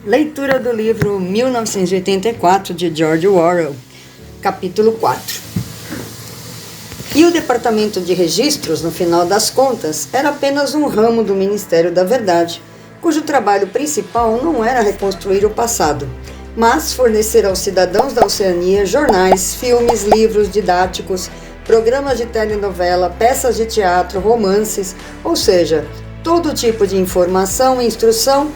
Leitura do livro 1984 de George Orwell, capítulo 4. E o Departamento de Registros, no final das contas, era apenas um ramo do Ministério da Verdade, cujo trabalho principal não era reconstruir o passado, mas fornecer aos cidadãos da Oceania jornais, filmes, livros didáticos, programas de telenovela, peças de teatro, romances, ou seja, todo tipo de informação, instrução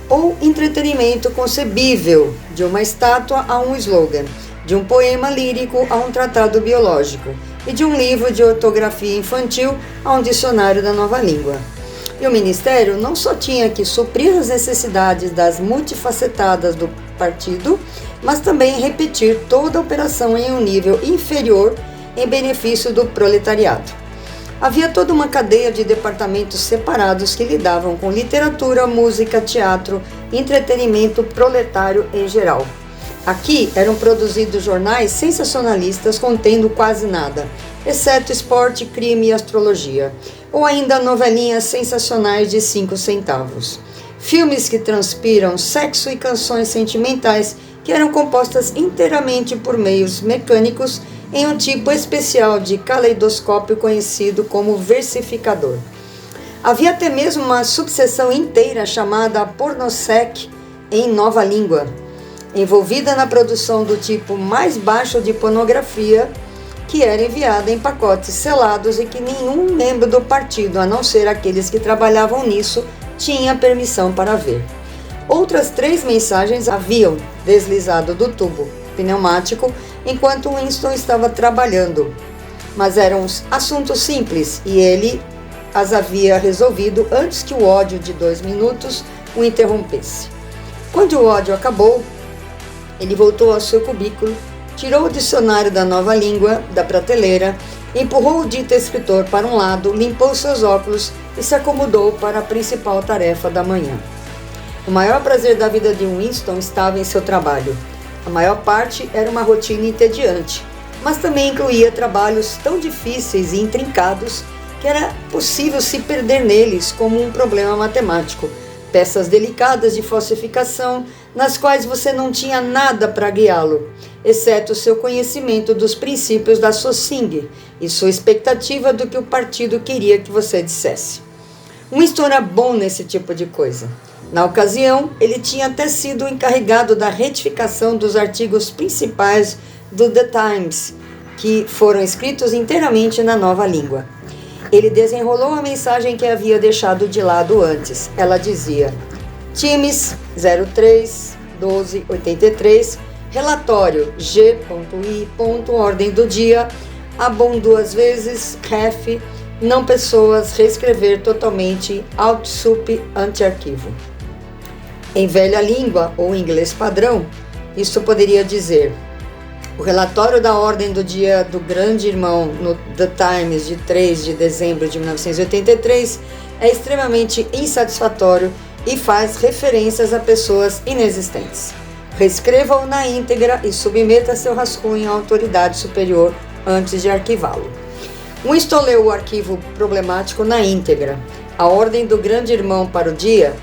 ou entretenimento concebível, de uma estátua a um slogan, de um poema lírico a um tratado biológico e de um livro de ortografia infantil a um dicionário da nova língua. E o Ministério não só tinha que suprir as necessidades das multifacetadas do partido, mas também repetir toda a operação em um nível inferior em benefício do proletariado. Havia toda uma cadeia de departamentos separados que lidavam com literatura, música, teatro, entretenimento proletário em geral. Aqui eram produzidos jornais sensacionalistas contendo quase nada, exceto esporte, crime e astrologia, ou ainda novelinhas sensacionais de 5 centavos. Filmes que transpiram sexo e canções sentimentais que eram compostas inteiramente por meios mecânicos em um tipo especial de caleidoscópio conhecido como versificador. Havia até mesmo uma subseção inteira chamada pornosec em nova língua, envolvida na produção do tipo mais baixo de pornografia, que era enviada em pacotes selados e que nenhum membro do partido, a não ser aqueles que trabalhavam nisso, tinha permissão para ver. Outras 3 mensagens haviam deslizado do tubo pneumático enquanto Winston estava trabalhando, mas eram assuntos simples e ele as havia resolvido antes que o ódio de 2 minutos o interrompesse. Quando o ódio acabou, ele voltou ao seu cubículo, tirou o dicionário da nova língua da prateleira, empurrou o dito escritor para um lado, limpou seus óculos e se acomodou para a principal tarefa da manhã. O maior prazer da vida de Winston estava em seu trabalho. A maior parte era uma rotina entediante, mas também incluía trabalhos tão difíceis e intrincados que era possível se perder neles como um problema matemático, peças delicadas de falsificação nas quais você não tinha nada para guiá-lo, exceto seu conhecimento dos princípios da Socing e sua expectativa do que o partido queria que você dissesse. Winston era bom nesse tipo de coisa. Na ocasião, ele tinha até sido encarregado da retificação dos artigos principais do The Times, que foram escritos inteiramente na nova língua. Ele desenrolou a mensagem que havia deixado de lado antes. Ela dizia: Times 03 12 83, relatório G.I. ordem do dia, abon 2 vezes, ref, não pessoas, reescrever totalmente, outsup, anti-arquivo. Em velha língua, ou inglês padrão, isso poderia dizer: o relatório da ordem do dia do grande irmão no The Times de 3 de dezembro de 1983 é extremamente insatisfatório e faz referências a pessoas inexistentes. Reescreva-o na íntegra e submeta seu rascunho à autoridade superior antes de arquivá-lo. Winston leu o arquivo problemático na íntegra. A ordem do grande irmão para o dia,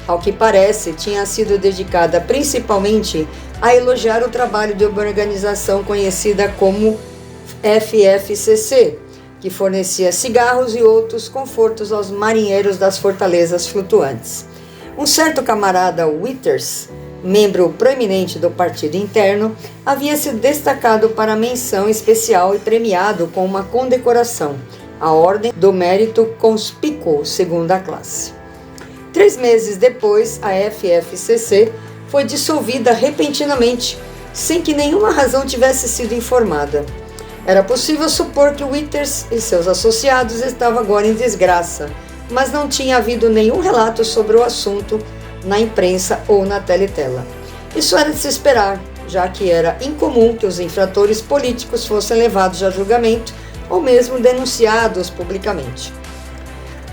ao que parece, tinha sido dedicada principalmente a elogiar o trabalho de uma organização conhecida como FFCC, que fornecia cigarros e outros confortos aos marinheiros das fortalezas flutuantes. Um certo camarada Withers, membro proeminente do partido interno, havia se destacado para menção especial e premiado com uma condecoração, a Ordem do Mérito Conspícuo Segunda Classe. 3 meses depois, a FFCC foi dissolvida repentinamente, sem que nenhuma razão tivesse sido informada. Era possível supor que Withers e seus associados estavam agora em desgraça, mas não tinha havido nenhum relato sobre o assunto na imprensa ou na teletela. Isso era de se esperar, já que era incomum que os infratores políticos fossem levados a julgamento ou mesmo denunciados publicamente.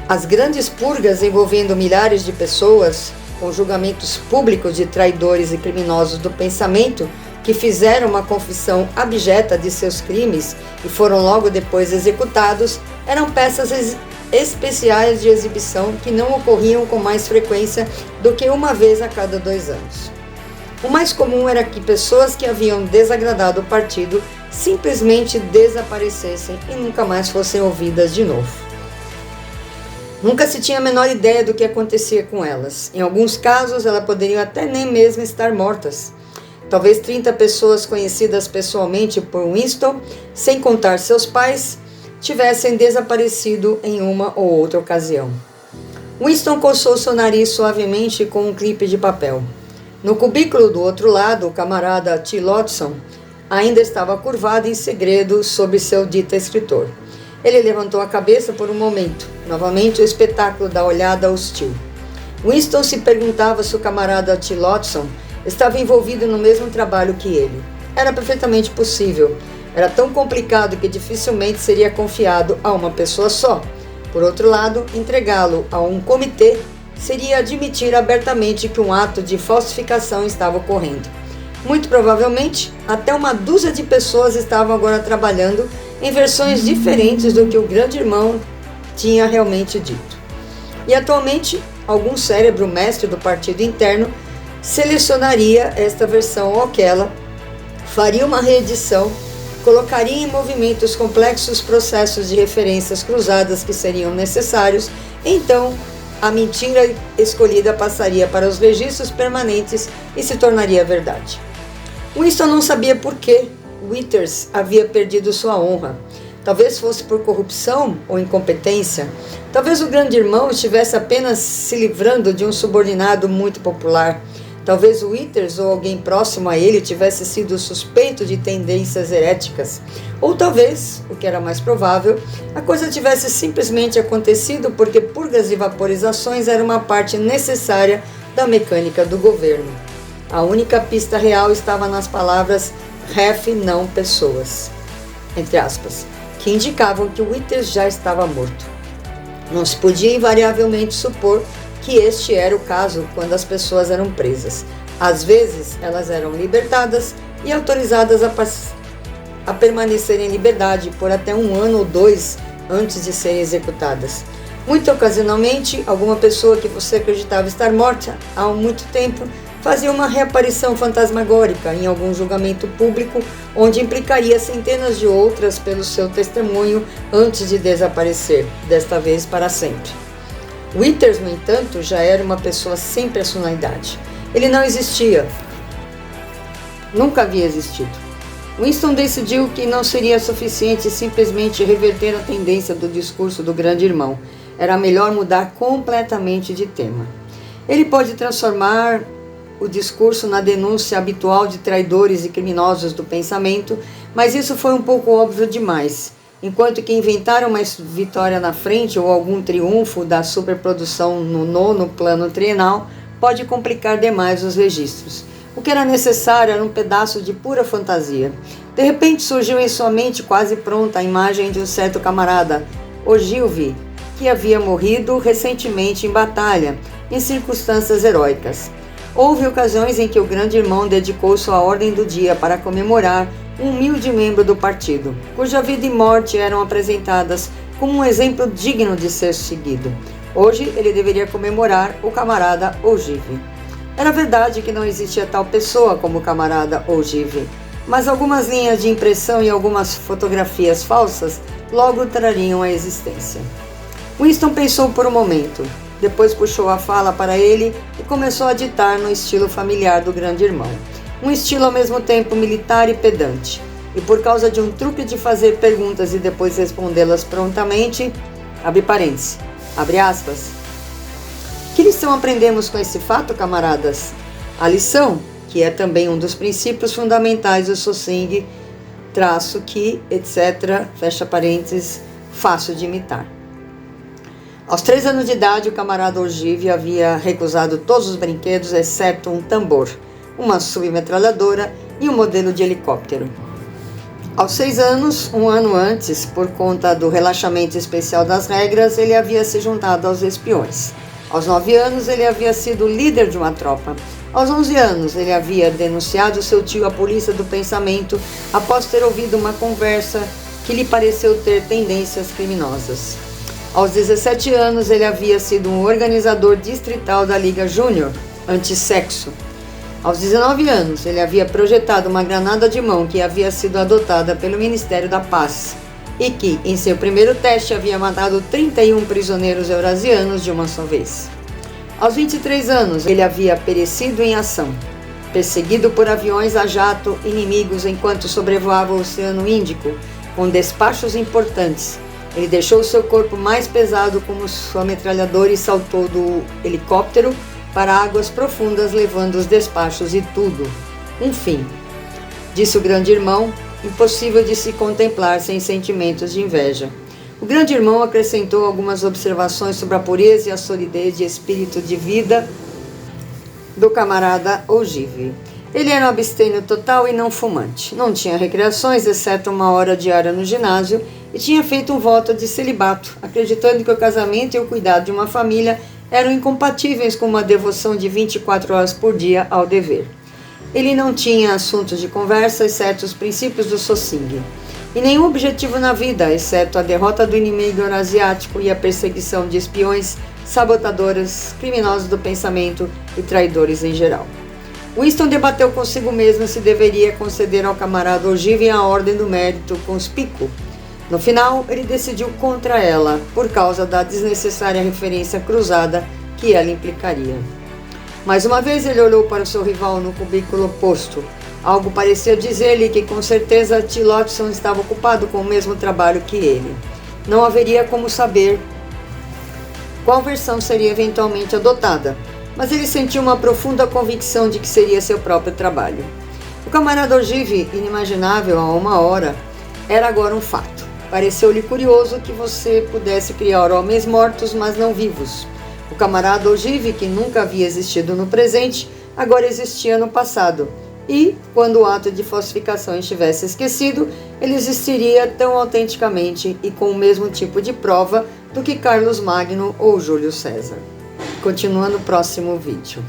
As grandes purgas envolvendo milhares de pessoas, com julgamentos públicos de traidores e criminosos do pensamento que fizeram uma confissão abjeta de seus crimes e foram logo depois executados, eram peças especiais de exibição que não ocorriam com mais frequência do que uma vez a cada 2 anos. O mais comum era que pessoas que haviam desagradado o partido simplesmente desaparecessem e nunca mais fossem ouvidas de novo. Nunca se tinha a menor ideia do que acontecia com elas. Em alguns casos, elas poderiam até nem mesmo estar mortas. Talvez 30 pessoas conhecidas pessoalmente por Winston, sem contar seus pais, tivessem desaparecido em uma ou outra ocasião. Winston coçou seu nariz suavemente com um clipe de papel. No cubículo do outro lado, o camarada T. Lodson ainda estava curvado em segredo sobre seu dito escritor. Ele levantou a cabeça por um momento. Novamente o espetáculo da olhada hostil. Winston se perguntava se o camarada T. Lodson estava envolvido no mesmo trabalho que ele. Era perfeitamente possível. Era tão complicado que dificilmente seria confiado a uma pessoa só. Por outro lado, entregá-lo a um comitê seria admitir abertamente que um ato de falsificação estava ocorrendo. Muito provavelmente, até uma dúzia de pessoas estavam agora trabalhando em versões diferentes do que o grande irmão tinha realmente dito. E atualmente, algum cérebro mestre do partido interno selecionaria esta versão ou aquela, faria uma reedição, colocaria em movimento os complexos processos de referências cruzadas que seriam necessários, então a mentira escolhida passaria para os registros permanentes e se tornaria verdade. Winston não sabia por que Withers havia perdido sua honra. Talvez fosse por corrupção ou incompetência. Talvez o grande irmão estivesse apenas se livrando de um subordinado muito popular. Talvez Withers ou alguém próximo a ele tivesse sido suspeito de tendências heréticas. Ou talvez, o que era mais provável, a coisa tivesse simplesmente acontecido porque purgas e vaporizações eram uma parte necessária da mecânica do governo. A única pista real estava nas palavras "ref não pessoas", entre aspas, que indicavam que Withers já estava morto. Não se podia invariavelmente supor que este era o caso quando as pessoas eram presas. Às vezes, elas eram libertadas e autorizadas a permanecer em liberdade por até 1 ano ou 2 antes de serem executadas. Muito ocasionalmente, alguma pessoa que você acreditava estar morta há muito tempo fazia uma reaparição fantasmagórica em algum julgamento público, onde implicaria centenas de outras pelo seu testemunho antes de desaparecer, desta vez para sempre. Withers, no entanto, já era uma pessoa sem personalidade. Ele não existia. Nunca havia existido. Winston decidiu que não seria suficiente simplesmente reverter a tendência do discurso do grande irmão. Era melhor mudar completamente de tema. Ele pode transformar o discurso na denúncia habitual de traidores e criminosos do pensamento, mas isso foi um pouco óbvio demais. Enquanto que inventar uma vitória na frente ou algum triunfo da superprodução no 9º plano trienal pode complicar demais os registros. O que era necessário era um pedaço de pura fantasia. De repente surgiu em sua mente quase pronta a imagem de um certo camarada, Ogilvy, que havia morrido recentemente em batalha, em circunstâncias heróicas. Houve ocasiões em que o grande irmão dedicou sua ordem do dia para comemorar um humilde membro do partido, cuja vida e morte eram apresentadas como um exemplo digno de ser seguido. Hoje ele deveria comemorar o camarada Ogilvy. Era verdade que não existia tal pessoa como o camarada Ogilvy, mas algumas linhas de impressão e algumas fotografias falsas logo trariam a existência. Winston pensou por um momento. Depois puxou a fala para ele e começou a ditar no estilo familiar do grande irmão. Um estilo ao mesmo tempo militar e pedante. E por causa de um truque de fazer perguntas e depois respondê-las prontamente, abre parênteses, abre aspas. Que lição aprendemos com esse fato, camaradas? A lição, que é também um dos princípios fundamentais do Sosing, traço que, etc., fecha parênteses, fácil de imitar. Aos 3 anos de idade, o camarada Ogilvy havia recusado todos os brinquedos, exceto um tambor, uma submetralhadora e um modelo de helicóptero. Aos 6 anos, um ano antes, por conta do relaxamento especial das regras, ele havia se juntado aos espiões. Aos 9 anos, ele havia sido líder de uma tropa. Aos 11 anos, ele havia denunciado seu tio à polícia do pensamento após ter ouvido uma conversa que lhe pareceu ter tendências criminosas. Aos 17 anos, ele havia sido um organizador distrital da Liga Júnior Antissexo. Aos 19 anos, ele havia projetado uma granada de mão que havia sido adotada pelo Ministério da Paz e que, em seu primeiro teste, havia matado 31 prisioneiros eurasianos de uma só vez. Aos 23 anos, ele havia perecido em ação, perseguido por aviões a jato inimigos enquanto sobrevoava o Oceano Índico, com despachos importantes. Ele deixou seu corpo mais pesado como sua metralhadora e saltou do helicóptero para águas profundas, levando os despachos e tudo. Um fim, disse o grande irmão, impossível de se contemplar sem sentimentos de inveja. O grande irmão acrescentou algumas observações sobre a pureza e a solidez de espírito de vida do camarada Ogive. Ele era um abstêmio total e não fumante. Não tinha recreações, exceto uma hora diária no ginásio, e tinha feito um voto de celibato, acreditando que o casamento e o cuidado de uma família eram incompatíveis com uma devoção de 24 horas por dia ao dever. Ele não tinha assuntos de conversa, exceto os princípios do Sossing, e nenhum objetivo na vida, exceto a derrota do inimigo eurasiático e a perseguição de espiões, sabotadoras, criminosos do pensamento e traidores em geral. Winston debateu consigo mesmo se deveria conceder ao camarada Ogive a Ordem do Mérito Conspícuo. No final, ele decidiu contra ela, por causa da desnecessária referência cruzada que ela implicaria. Mais uma vez ele olhou para o seu rival no cubículo oposto. Algo parecia dizer-lhe que com certeza Tillotson estava ocupado com o mesmo trabalho que ele. Não haveria como saber qual versão seria eventualmente adotada, mas ele sentiu uma profunda convicção de que seria seu próprio trabalho. O camarada Ogive, inimaginável há uma hora, era agora um fato. Pareceu-lhe curioso que você pudesse criar homens mortos, mas não vivos. O camarada Ogive, que nunca havia existido no presente, agora existia no passado. E, quando o ato de falsificação estivesse esquecido, ele existiria tão autenticamente e com o mesmo tipo de prova do que Carlos Magno ou Júlio César. Continua no próximo vídeo.